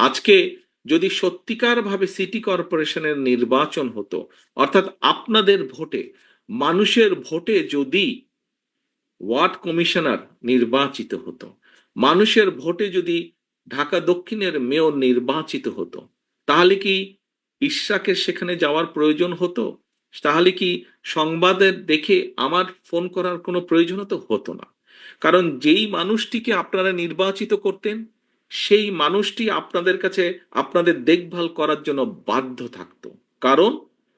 আজকে যদি সত্যিকার ভাবে সিটি কর্পোরেশনের নির্বাচন হতো, অর্থাৎ আপনাদের ভোটে, মানুষের ভোটে যদি ওয়ার্ড কমিশনার নির্বাচিত হতো, মানুষের ভোটে যদি ঢাকা দক্ষিণের মেয়র নির্বাচিত হতো, তাহলে কি ইশরাকের সেখানে যাওয়ার প্রয়োজন হতো? তাহলে কি সংবাদের দেখে আমার ফোন করার কোনো প্রয়োজন হতো না? কারণ যেই মানুষটিকে আপনারা নির্বাচিত করতেন, সেই মানুষটি আপনাদের কাছে আপনাদের দেখভাল করার জন্য বাধ্য থাকতো। কারণ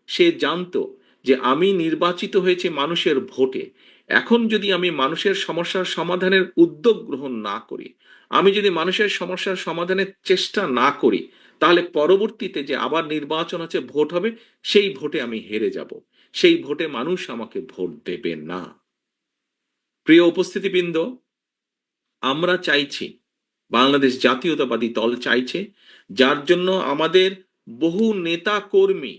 সে জানতো যে আমি নির্বাচিত হয়েছে মানুষের ভোটে। এখন যদি আমি মানুষের সমস্যার সমাধানের উদ্যোগ গ্রহণ না করি, আমি যদি মানুষের সমস্যার সমাধানের চেষ্টা না করি, তাহলে পরবর্তীতে যে আবার নির্বাচন আছে, ভোট হবে, সেই ভোটে আমি হেরে যাব। সেই ভোটে মানুষ আমাকে ভোট দেবে না। প্রিয় উপস্থিতিবৃন্দ, আমরা চাইছি, বাংলাদেশ জাতীয়তাবাদী দল চাইছে, যার জন্য আমাদের বহু নেতা কর্মী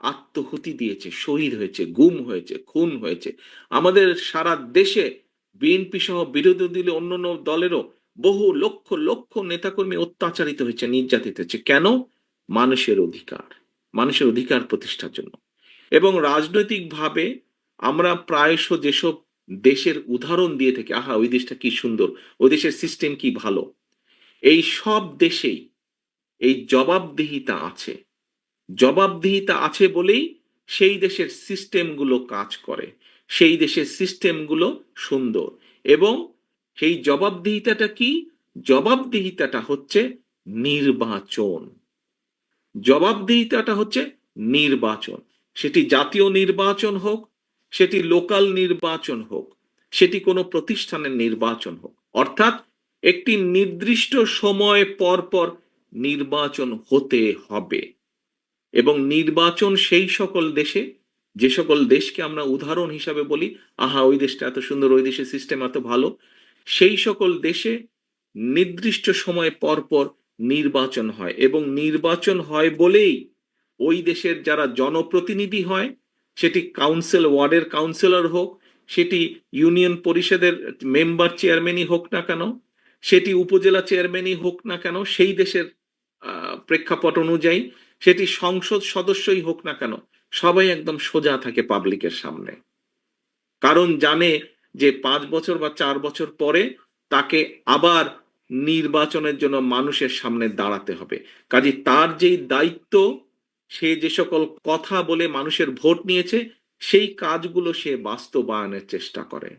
আত্মহুতি দিয়েছে, শহীদ হয়েছে, গুম হয়েছে, খুন হয়েছে। আমাদের সারা দেশে বিএনপি সহ বিরোধী দলীয় অন্যান্য দলেরও বহু লক্ষ লক্ষ নেতাকর্মী অত্যাচারিত হয়েছে, নির্যাতিত হয়েছে। কেন? মানুষের অধিকার, মানুষের অধিকার প্রতিষ্ঠার জন্য। এবং রাজনৈতিকভাবে আমরা প্রায়শ যেসব দেশের উদাহরণ দিয়ে থাকি, আহা ওই দেশটা কি সুন্দর, ওই দেশের সিস্টেম কি ভালো, এই সব দেশেই এই জবাবদিহিতা আছে। জবাবদিহিতা আছে বলেই সেই দেশের সিস্টেমগুলো কাজ করে, সেই দেশের সিস্টেমগুলো সুন্দর। এবং সেই জবাবদিহিতাটা কি? জবাবদিহিতাটা হচ্ছে নির্বাচন। জবাবদিহিতাটা হচ্ছে নির্বাচন। সেটি জাতীয় নির্বাচন হোক, সেটি লোকাল নির্বাচন হোক, সেটি কোনো প্রতিষ্ঠানের নির্বাচন হোক, অর্থাৎ একটি নির্দিষ্ট সময় পর পর নির্বাচন হতে হবে। এবং নির্বাচন সেই সকল দেশে, যে সকল দেশকে আমরা উদাহরণ হিসাবে বলি, আহা ওই দেশটা এত সুন্দর, ওই দেশের সিস্টেম এত ভালো, সেই সকল দেশে নির্দিষ্ট সময় পর পর নির্বাচন হয়। এবং নির্বাচন হয় বলেই ওই দেশের যারা জনপ্রতিনিধি হয়, সেটি কাউন্সিল, ওয়ার্ডের কাউন্সিলর হোক, সেটি ইউনিয়ন পরিষদের মেম্বার চেয়ারম্যানই হোক না কেন, সেটি উপজেলা চেয়ারম্যানই হোক না কেন, সেই দেশের প্রেক্ষাপট অনুযায়ী সেটি সংসদ সদস্যই হোক না কেন, সবাই একদম সোজা থাকে পাবলিকের সামনে। কারণ জানে যে 5 বছর বা 4 বছর পরে তাকে আবার নির্বাচনের জন্য মানুষের সামনে দাঁড়াতে হবে। কাজে তার যেই দায়িত্ব, সে যে সকল কথা বলে মানুষের ভোট নিয়েছে, সেই কাজগুলো সে বাস্তবায়নের চেষ্টা করে।